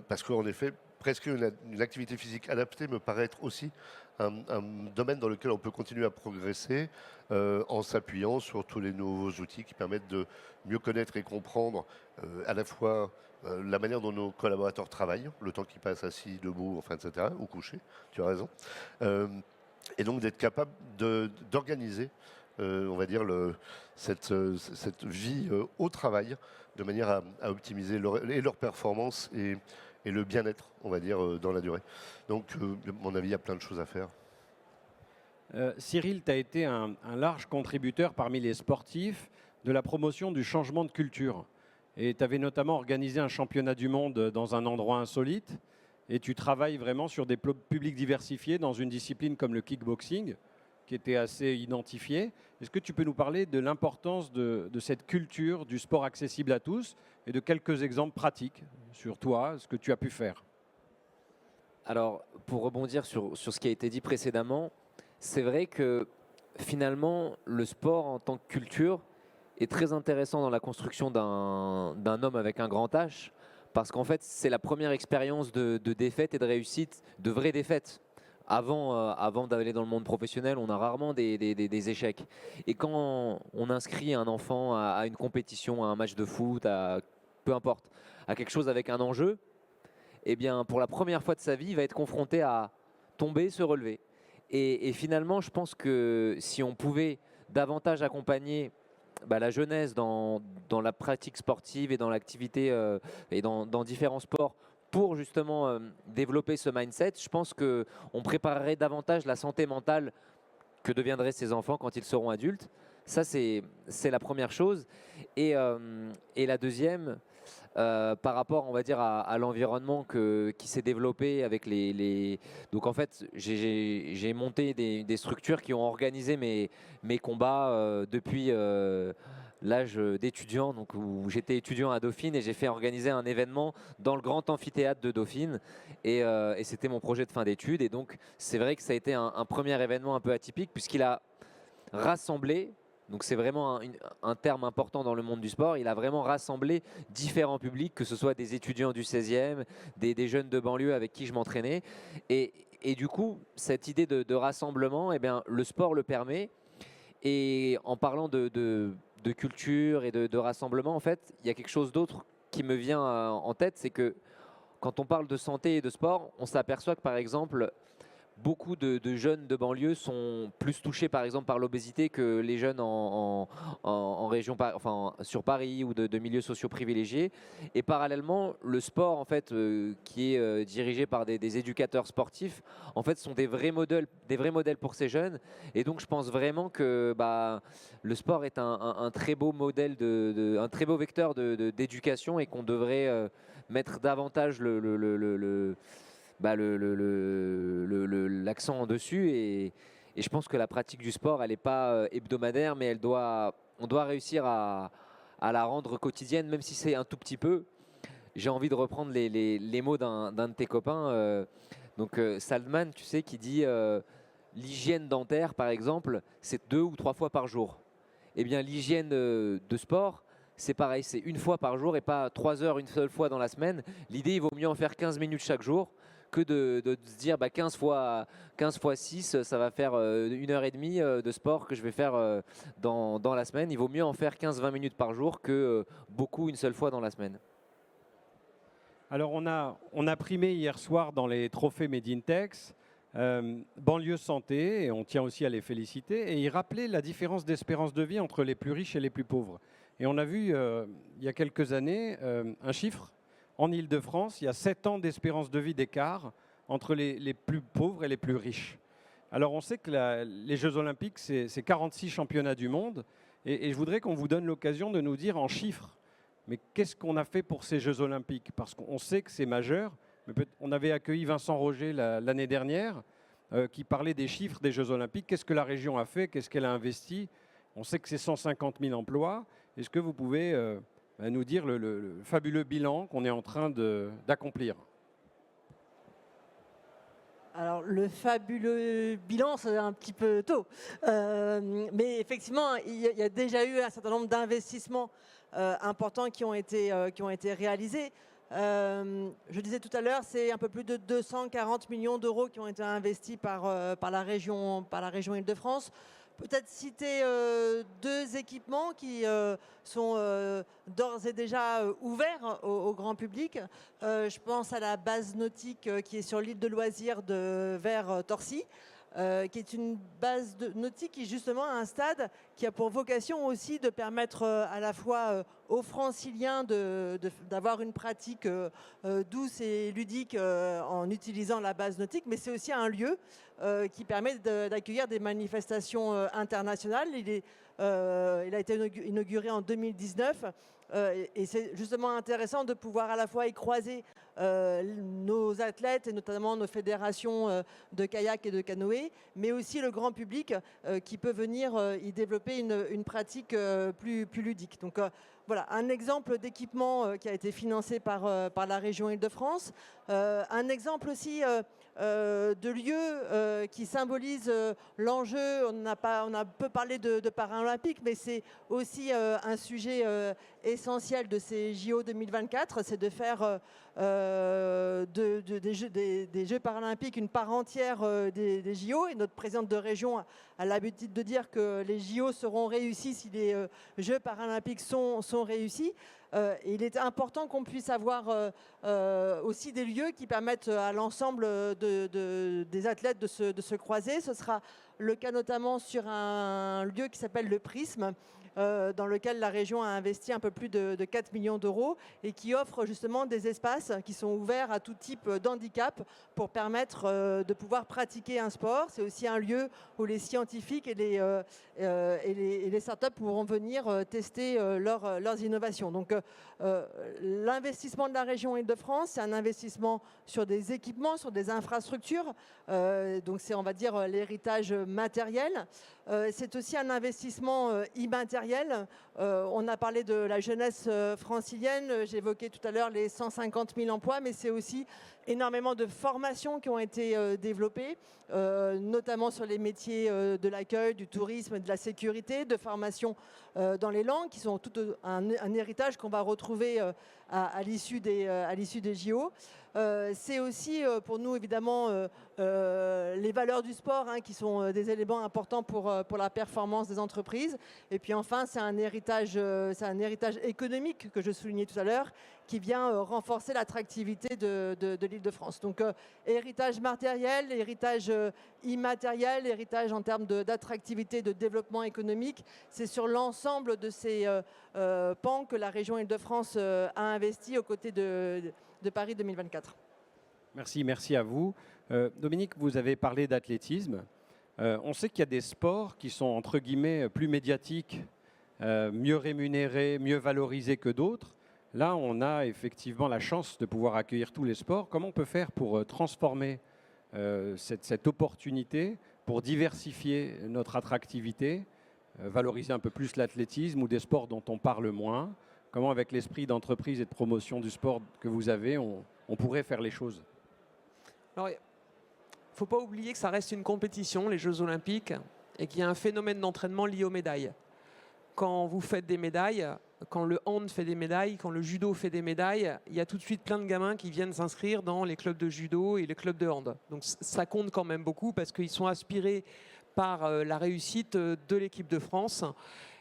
parce qu'en effet, prescrire une activité physique adaptée me paraît être aussi un domaine dans lequel on peut continuer à progresser en s'appuyant sur tous les nouveaux outils qui permettent de mieux connaître et comprendre à la fois la manière dont nos collaborateurs travaillent, le temps qu'ils passent assis, debout, enfin, etc., ou couchés, tu as raison, et donc d'être capable d'organiser on va dire, cette vie au travail, de manière à optimiser leur performance et le bien-être, on va dire, dans la durée. Donc, à mon avis, il y a plein de choses à faire. Cyril, tu as été un large contributeur parmi les sportifs de la promotion du changement de culture. Et tu avais notamment organisé un championnat du monde dans un endroit insolite. Et tu travailles vraiment sur des publics diversifiés dans une discipline comme le kickboxing, qui était assez identifié. Est-ce que tu peux nous parler de l'importance de cette culture du sport accessible à tous et de quelques exemples pratiques sur toi, ce que tu as pu faire? Alors, pour rebondir sur ce qui a été dit précédemment, c'est vrai que finalement, le sport en tant que culture est très intéressant dans la construction d'un homme avec un grand H, parce qu'en fait, c'est la première expérience de défaite et de réussite, de vraies défaites. Avant d'aller dans le monde professionnel, on a rarement des échecs. Et quand on inscrit un enfant à une compétition, à un match de foot, peu importe, à quelque chose avec un enjeu, eh bien, pour la première fois de sa vie, il va être confronté à tomber, se relever. Et finalement, je pense que si on pouvait davantage accompagner la jeunesse dans la pratique sportive et dans l'activité et dans différents sports pour justement développer ce mindset, je pense qu'on préparerait davantage la santé mentale que deviendraient ces enfants quand ils seront adultes. Ça, c'est la première chose. Et la deuxième, par rapport, on va dire, à l'environnement qui s'est développé avec Donc, en fait, j'ai monté des structures qui ont organisé mes combats depuis l'âge d'étudiant, donc où j'étais étudiant à Dauphine et j'ai fait organiser un événement dans le grand amphithéâtre de Dauphine et c'était mon projet de fin d'études et donc c'est vrai que ça a été un premier événement un peu atypique puisqu'il a rassemblé, donc c'est vraiment un terme important dans le monde du sport, il a vraiment rassemblé différents publics, que ce soit des étudiants du 16e, des jeunes de banlieue avec qui je m'entraînais et du coup cette idée de rassemblement, eh bien, le sport le permet. Et en parlant de culture et de rassemblement, en fait, il y a quelque chose d'autre qui me vient en tête, c'est que quand on parle de santé et de sport, on s'aperçoit que par exemple, beaucoup de jeunes de banlieue sont plus touchés par exemple par l'obésité que les jeunes en région, enfin sur Paris ou de milieux sociaux privilégiés. Et parallèlement, le sport en fait qui est dirigé par des éducateurs sportifs, en fait sont des vrais modèles pour ces jeunes. Et donc je pense vraiment que le sport est un très beau modèle, un très beau vecteur d'éducation et qu'on devrait mettre davantage l'accent dessus et je pense que la pratique du sport elle n'est pas hebdomadaire mais on doit réussir à la rendre quotidienne même si c'est un tout petit peu. J'ai envie de reprendre les mots d'un de tes copains Salman, tu sais, qui dit l'hygiène dentaire par exemple c'est 2 ou 3 fois par jour. Eh bien l'hygiène de sport c'est pareil, c'est 1 fois par jour et pas 3 heures une seule fois dans la semaine. L'idée, il vaut mieux en faire 15 minutes chaque jour que de se dire 15 fois 6, ça va faire 1h30 de sport que je vais faire dans la semaine. Il vaut mieux en faire 15-20 minutes par jour que beaucoup une seule fois dans la semaine. Alors on a primé hier soir dans les trophées Made in Tex, banlieue santé, et on tient aussi à les féliciter, et ils rappelaient la différence d'espérance de vie entre les plus riches et les plus pauvres. Et on a vu il y a quelques années un chiffre, en Île-de-France, il y a 7 ans d'espérance de vie d'écart entre les plus pauvres et les plus riches. Alors on sait que les Jeux Olympiques, c'est 46 championnats du monde, et je voudrais qu'on vous donne l'occasion de nous dire en chiffres, mais qu'est-ce qu'on a fait pour ces Jeux Olympiques? Parce qu'on sait que c'est majeur. On avait accueilli Vincent Roger l'année dernière, qui parlait des chiffres des Jeux Olympiques. Qu'est-ce que la région a fait? Qu'est-ce qu'elle a investi? On sait que c'est 150 000 emplois. Est-ce que vous pouvez nous dire le fabuleux bilan qu'on est en train d'accomplir? Alors, le fabuleux bilan, c'est un petit peu tôt. Mais effectivement, il y a déjà eu un certain nombre d'investissements importants qui ont été réalisés. Je disais tout à l'heure, c'est un peu plus de 240 millions d'euros qui ont été investis par la région Île-de-France. Peut-être citer 2 équipements qui sont d'ores et déjà ouverts au grand public. Je pense à la base nautique qui est sur l'île de loisirs de Vers-Torcy, qui est une base nautique qui justement a un stade qui a pour vocation aussi de permettre à la fois aux Franciliens d'avoir une pratique douce et ludique en utilisant la base nautique, mais c'est aussi un lieu qui permet d'accueillir des manifestations internationales. Il a été inauguré en 2019 et c'est justement intéressant de pouvoir à la fois y croiser nos athlètes et notamment nos fédérations de kayak et de canoë, mais aussi le grand public qui peut venir y développer une pratique plus ludique. Donc voilà, un exemple d'équipement qui a été financé par la région Île-de-France. Un exemple aussi de lieu qui symbolise l'enjeu. On a peu parlé de Paralympique, mais c'est aussi un sujet essentiel de ces JO 2024, c'est de faire des Jeux paralympiques une part entière des JO. Et notre présidente de région a l'habitude de dire que les JO seront réussis si les Jeux paralympiques sont réussis. Il est important qu'on puisse avoir aussi des lieux qui permettent à l'ensemble des athlètes de se croiser. Ce sera le cas notamment sur un lieu qui s'appelle le Prisme, dans lequel la région a investi un peu plus de 4 millions d'euros et qui offre justement des espaces qui sont ouverts à tout type d'handicap pour permettre de pouvoir pratiquer un sport. C'est aussi un lieu où les scientifiques et les startups pourront venir tester leurs innovations. Donc l'investissement de la région Île-de-France, c'est un investissement sur des équipements, sur des infrastructures. Donc c'est, on va dire, l'héritage matériel. C'est aussi un investissement immatériel. On a parlé de la jeunesse francilienne, j'évoquais tout à l'heure les 150 000 emplois, mais c'est aussi énormément de formations qui ont été développées, notamment sur les métiers de l'accueil, du tourisme, de la sécurité, de formation dans les langues, qui sont tout un héritage qu'on va retrouver à l'issue des JO. C'est aussi pour nous évidemment les valeurs du sport qui sont des éléments importants pour la performance des entreprises. Et puis enfin, c'est un héritage économique que je soulignais tout à l'heure, qui vient renforcer l'attractivité de l'Île-de-France. Donc héritage matériel, héritage immatériel, héritage en termes d'attractivité, de développement économique. C'est sur l'ensemble de ces pans que la région Île-de-France a investi aux côtés de Paris 2024. Merci à vous. Dominique, vous avez parlé d'athlétisme. On sait qu'il y a des sports qui sont entre guillemets plus médiatiques, mieux rémunérés, mieux valorisés que d'autres. Là, on a effectivement la chance de pouvoir accueillir tous les sports. Comment on peut faire pour transformer cette opportunité, pour diversifier notre attractivité, valoriser un peu plus l'athlétisme ou des sports dont on parle moins? Comment, avec l'esprit d'entreprise et de promotion du sport que vous avez, on pourrait faire les choses? Alors, il ne faut pas oublier que ça reste une compétition, les Jeux Olympiques, et qu'il y a un phénomène d'entraînement lié aux médailles. Quand vous faites des médailles, quand le hand fait des médailles, quand le judo fait des médailles, il y a tout de suite plein de gamins qui viennent s'inscrire dans les clubs de judo et les clubs de hand. Donc ça compte quand même beaucoup parce qu'ils sont aspirés par la réussite de l'équipe de France.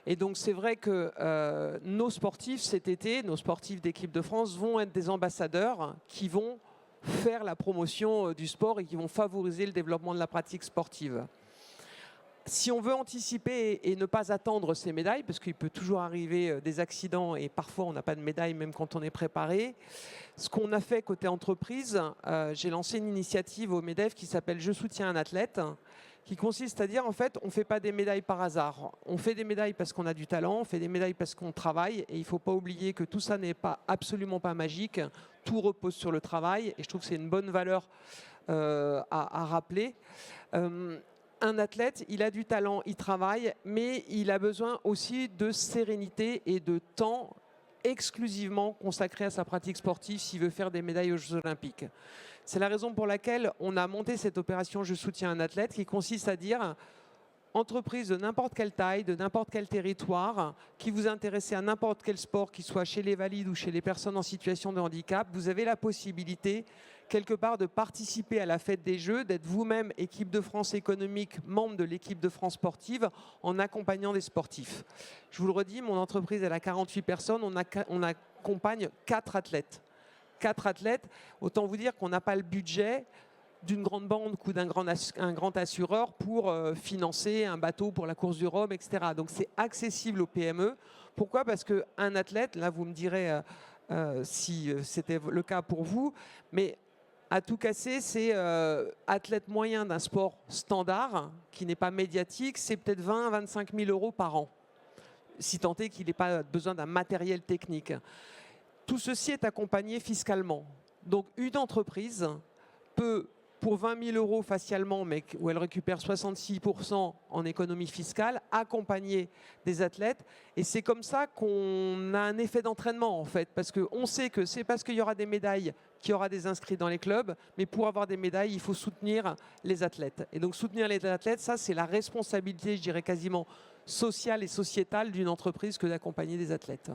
Et donc c'est vrai que nos sportifs cet été, nos sportifs d'équipe de France vont être des ambassadeurs qui vont faire la promotion du sport et qui vont favoriser le développement de la pratique sportive. Si on veut anticiper et ne pas attendre ces médailles, parce qu'il peut toujours arriver des accidents et parfois on n'a pas de médaille même quand on est préparé, ce qu'on a fait côté entreprise, j'ai lancé une initiative au MEDEF qui s'appelle « Je soutiens un athlète », qui consiste à dire en fait on ne fait pas des médailles par hasard. On fait des médailles parce qu'on a du talent, on fait des médailles parce qu'on travaille et il ne faut pas oublier que tout ça n'est absolument pas magique. Tout repose sur le travail et je trouve que c'est une bonne valeur à rappeler. Un athlète, il a du talent, il travaille, mais il a besoin aussi de sérénité et de temps exclusivement consacré à sa pratique sportive s'il veut faire des médailles aux Jeux Olympiques. C'est la raison pour laquelle on a monté cette opération « Je soutiens un athlète » qui consiste à dire entreprise de n'importe quelle taille, de n'importe quel territoire, qui vous intéressez à n'importe quel sport, qu'il soit chez les valides ou chez les personnes en situation de handicap, vous avez la possibilité quelque part de participer à la fête des Jeux, d'être vous-même équipe de France économique, membre de l'équipe de France sportive, en accompagnant des sportifs. Je vous le redis, mon entreprise elle a 48 personnes, on accompagne 4 athlètes. 4 athlètes, autant vous dire qu'on n'a pas le budget d'une grande banque ou d'un grand assureur pour financer un bateau pour la course du Rhum, etc. Donc c'est accessible aux PME. Pourquoi? Parce qu'un athlète, là vous me direz si c'était le cas pour vous, mais à tout casser, c'est athlète moyen d'un sport standard, qui n'est pas médiatique, c'est peut-être 20 à 25 000 euros par an, si tant est qu'il n'ait pas besoin d'un matériel technique. Tout ceci est accompagné fiscalement. Donc une entreprise peut, pour 20 000 euros facialement, mais où elle récupère 66% en économie fiscale, accompagner des athlètes. Et c'est comme ça qu'on a un effet d'entraînement, en fait, parce qu'on sait que c'est parce qu'il y aura des médailles qu'il y aura des inscrits dans les clubs, mais pour avoir des médailles, il faut soutenir les athlètes. Et donc soutenir les athlètes, ça c'est la responsabilité, je dirais quasiment sociale et sociétale d'une entreprise que d'accompagner des athlètes.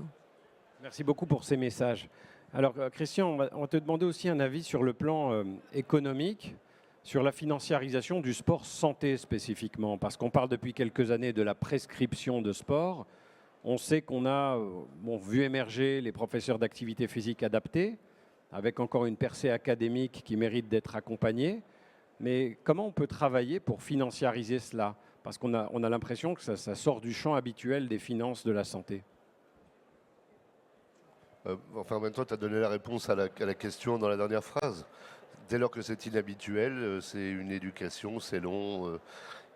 Merci beaucoup pour ces messages. Alors, Christian, on va te demander aussi un avis sur le plan économique, sur la financiarisation du sport santé spécifiquement, parce qu'on parle depuis quelques années de la prescription de sport. On sait qu'on a vu émerger les professeurs d'activité physique adaptée, avec encore une percée académique qui mérite d'être accompagnée. Mais comment on peut travailler pour financiariser cela? Parce qu'on a l'impression que ça sort du champ habituel des finances de la santé. Enfin, en même temps, tu as donné la réponse à la question dans la dernière phrase. Dès lors que c'est inhabituel, c'est une éducation, c'est long.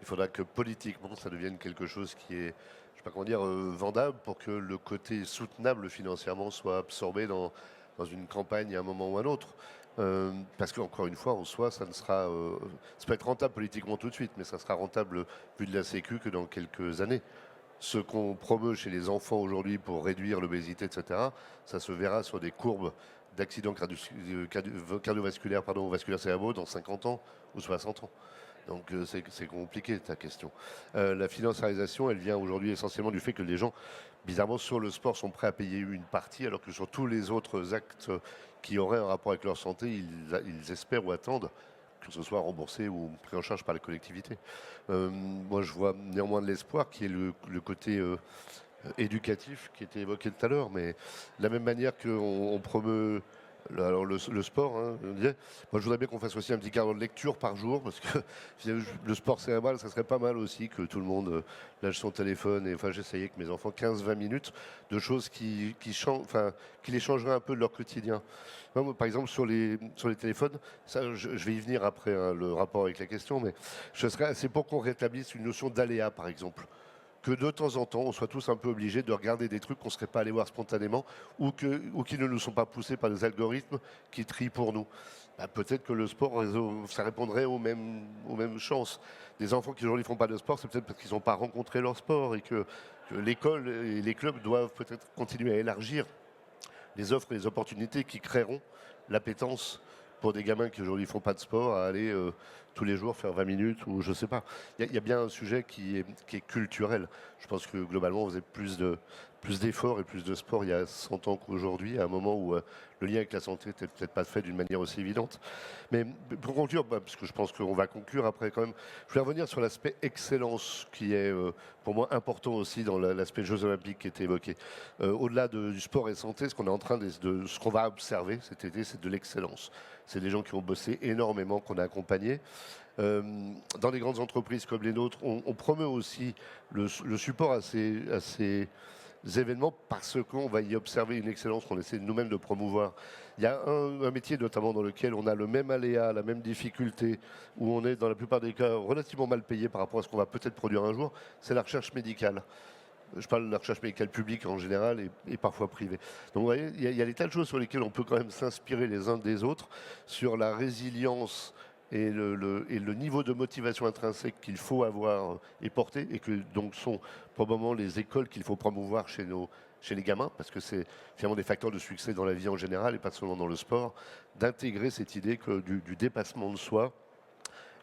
Il faudra que politiquement, ça devienne quelque chose qui est, je sais pas comment dire, vendable pour que le côté soutenable financièrement soit absorbé dans une campagne à un moment ou à un autre. Parce qu'encore une fois, en soi, ça peut être rentable politiquement tout de suite, mais ça sera rentable vu de la Sécu que dans quelques années. Ce qu'on promeut chez les enfants aujourd'hui pour réduire l'obésité, etc., ça se verra sur des courbes d'accidents cardiovasculaires ou vasculaires cérébraux dans 50 ans ou 60 ans. Donc c'est compliqué ta question. La financiarisation, elle vient aujourd'hui essentiellement du fait que les gens, bizarrement, sur le sport sont prêts à payer une partie, alors que sur tous les autres actes qui auraient un rapport avec leur santé, ils espèrent ou attendent que ce soit remboursé ou pris en charge par les collectivités. Moi, je vois néanmoins de l'espoir qui est le côté éducatif qui était évoqué tout à l'heure, mais de la même manière qu'on promeut le sport, hein, je disais, moi je voudrais bien qu'on fasse aussi un petit quart d'heure de lecture par jour, parce que le sport cérébral, ça serait pas mal aussi que tout le monde lâche son téléphone. Et enfin, j'essayais avec mes enfants 15-20 minutes de choses qui les changeraient un peu de leur quotidien. Moi, par exemple, sur les téléphones, ça, je vais y venir après, hein, le rapport avec la question, mais je serais assez pour qu'on rétablisse une notion d'aléa, par exemple. Que de temps en temps, on soit tous un peu obligés de regarder des trucs qu'on ne serait pas allé voir spontanément ou qui ne nous sont pas poussés par des algorithmes qui trient pour nous. Bah, peut-être que le sport, ça répondrait aux mêmes chances. Des enfants qui aujourd'hui ne font pas de sport, c'est peut-être parce qu'ils n'ont pas rencontré leur sport et que l'école et les clubs doivent peut-être continuer à élargir les offres et les opportunités qui créeront l'appétence pour des gamins qui aujourd'hui ne font pas de sport à aller tous les jours faire 20 minutes ou je sais pas. Il y a bien un sujet qui est culturel. Je pense que globalement on faisait plus d'efforts et plus de sport il y a 100 ans qu'aujourd'hui, à un moment où le lien avec la santé n'était peut-être pas fait d'une manière aussi évidente. Mais pour conclure, parce que je pense qu'on va conclure après quand même, je voulais revenir sur l'aspect excellence qui est pour moi important aussi dans l'aspect Jeux Olympiques qui était évoqué. Au-delà du sport et santé, ce qu'on est en train ce qu'on va observer cet été, c'est de l'excellence. C'est des gens qui ont bossé énormément, qu'on a accompagnés. Dans les grandes entreprises comme les nôtres, on promeut aussi le support à ces événements parce qu'on va y observer une excellence qu'on essaie nous-mêmes de promouvoir. Il y a un métier notamment dans lequel on a le même aléa, la même difficulté, où on est dans la plupart des cas relativement mal payé par rapport à ce qu'on va peut-être produire un jour, c'est la recherche médicale. Je parle de la recherche médicale publique en général et parfois privée. Donc vous voyez, il y a des tas de choses sur lesquelles on peut quand même s'inspirer les uns des autres sur la résilience et le niveau de motivation intrinsèque qu'il faut avoir et porter, et que donc sont probablement les écoles qu'il faut promouvoir chez les gamins, parce que c'est finalement des facteurs de succès dans la vie en général et pas seulement dans le sport, d'intégrer cette idée du dépassement de soi.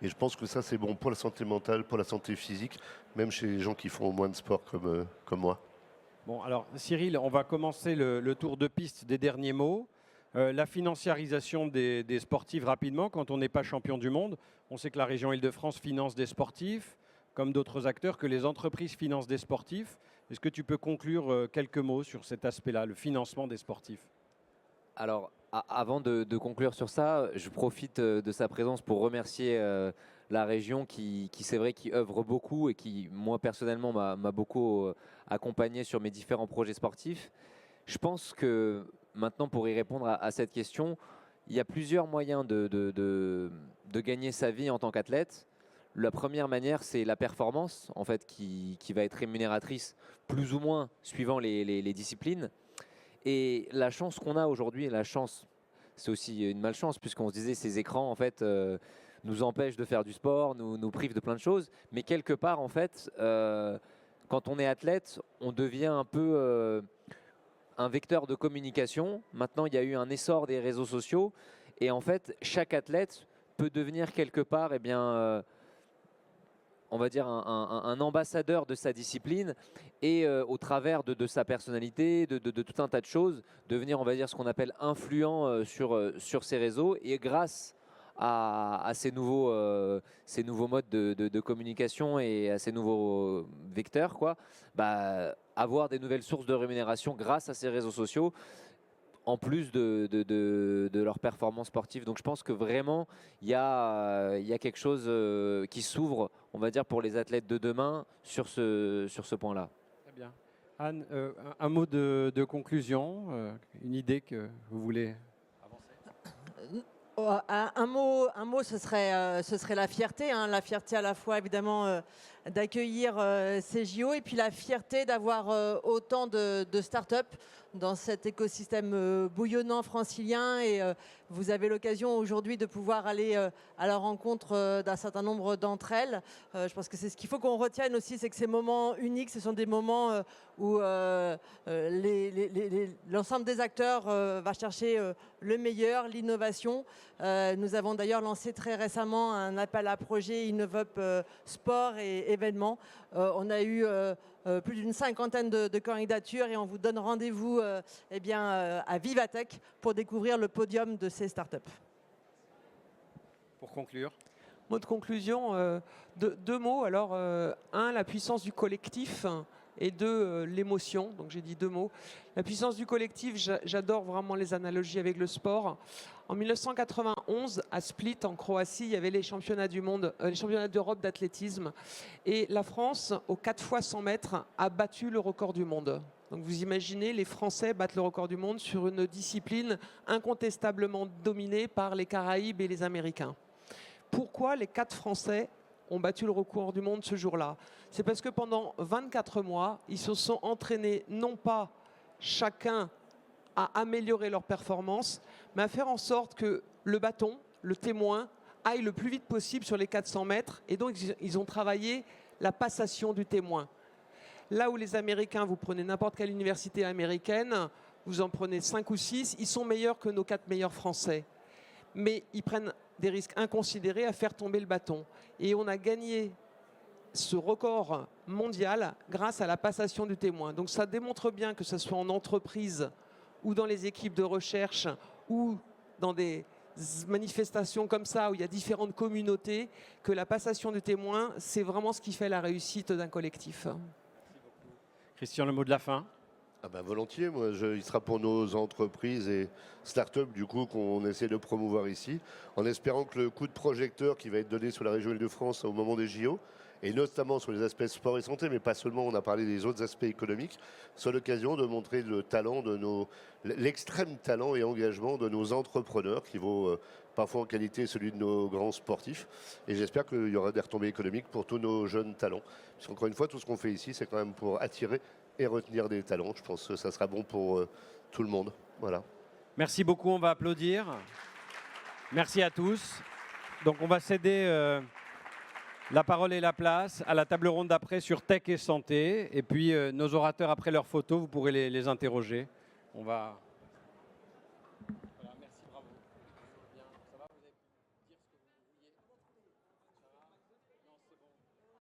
Et je pense que ça, c'est bon pour la santé mentale, pour la santé physique, même chez les gens qui font moins de sport comme moi. Bon, alors Cyril, on va commencer le tour de piste des derniers mots. La financiarisation des sportifs rapidement, quand on n'est pas champion du monde. On sait que la région Île-de-France finance des sportifs, comme d'autres acteurs, que les entreprises financent des sportifs. Est-ce que tu peux conclure quelques mots sur cet aspect-là, le financement des sportifs? Alors, avant de conclure sur ça, je profite de sa présence pour remercier la région qui c'est vrai, qui œuvre beaucoup et qui, moi personnellement, m'a beaucoup accompagné sur mes différents projets sportifs. Je pense que maintenant, pour y répondre à cette question, il y a plusieurs moyens de gagner sa vie en tant qu'athlète. La première manière, c'est la performance, en fait, qui va être rémunératrice plus ou moins suivant les disciplines. Et la chance qu'on a aujourd'hui, la chance, c'est aussi une malchance, puisqu'on se disait ces écrans, en fait, nous empêchent de faire du sport, nous privent de plein de choses. Mais quelque part, en fait, quand on est athlète, on devient un peu un vecteur de communication. Maintenant, il y a eu un essor des réseaux sociaux. Et en fait, chaque athlète peut devenir quelque part on va dire, un ambassadeur de sa discipline et au travers de sa personnalité, de tout un tas de choses, devenir, on va dire, ce qu'on appelle influent sur ces réseaux. Et grâce à ces nouveaux modes de communication et à ces nouveaux vecteurs, quoi, bah, avoir des nouvelles sources de rémunération grâce à ces réseaux sociaux, en plus de leur performance sportive. Donc je pense que vraiment, il y a quelque chose qui s'ouvre, on va dire, pour les athlètes de demain sur ce point-là. Très bien. Anne, un mot de conclusion, une idée que vous voulez avancer? Un mot, ce serait la fierté. Hein. La fierté à la fois, évidemment, d'accueillir ces JO et puis la fierté d'avoir autant de start-up dans cet écosystème bouillonnant francilien. Et vous avez l'occasion aujourd'hui de pouvoir aller à la rencontre d'un certain nombre d'entre elles. Je pense que c'est ce qu'il faut qu'on retienne aussi, c'est que ces moments uniques, ce sont des moments où l'ensemble des acteurs va chercher le meilleur, l'innovation. Nous avons d'ailleurs lancé très récemment un appel à projet InnovUp Sport et événements. On a eu plus d'une 50aine de candidatures et on vous donne rendez-vous à Vivatech pour découvrir le podium de ces startups. Pour conclure. Mot de conclusion, deux mots. Alors, un, la puissance du collectif et deux, l'émotion. Donc j'ai dit deux mots. La puissance du collectif, j'adore vraiment les analogies avec le sport. En 1991, à Split, en Croatie, il y avait les championnats du monde, les championnats d'Europe d'athlétisme. Et la France, aux 4 fois 100 mètres, a battu le record du monde. Donc vous imaginez, les Français battent le record du monde sur une discipline incontestablement dominée par les Caraïbes et les Américains. Pourquoi les 4 Français ont battu le record du monde ce jour-là? C'est parce que pendant 24 mois, ils se sont entraînés non pas chacun à améliorer leur performance, mais à faire en sorte que le bâton, le témoin, aille le plus vite possible sur les 400 mètres. Et donc, ils ont travaillé la passation du témoin. Là où les Américains, vous prenez n'importe quelle université américaine, vous en prenez 5 ou 6, ils sont meilleurs que nos 4 meilleurs Français. Mais ils prennent des risques inconsidérés à faire tomber le bâton. Et on a gagné ce record mondial grâce à la passation du témoin. Donc ça démontre bien que ce soit en entreprise ou dans les équipes de recherche ou dans des manifestations comme ça où il y a différentes communautés, que la passation du témoin, c'est vraiment ce qui fait la réussite d'un collectif. Christian, le mot de la fin. Ah ben volontiers, moi, il sera pour nos entreprises et start-up du coup qu'on essaie de promouvoir ici, en espérant que le coup de projecteur qui va être donné sur la région Île-de-France au moment des JO, et notamment sur les aspects sport et santé, mais pas seulement, on a parlé des autres aspects économiques, soit l'occasion de montrer le talent l'extrême talent et engagement de nos entrepreneurs, qui vaut parfois en qualité celui de nos grands sportifs. Et j'espère qu'il y aura des retombées économiques pour tous nos jeunes talents. Parce qu'encore une fois, tout ce qu'on fait ici, c'est quand même pour attirer et retenir des talents. Je pense que ça sera bon pour tout le monde. Voilà. Merci beaucoup, on va applaudir. Merci à tous. Donc on va céder la parole et la place à la table ronde d'après sur tech et santé. Et puis nos orateurs, après leurs photos, vous pourrez les interroger. On va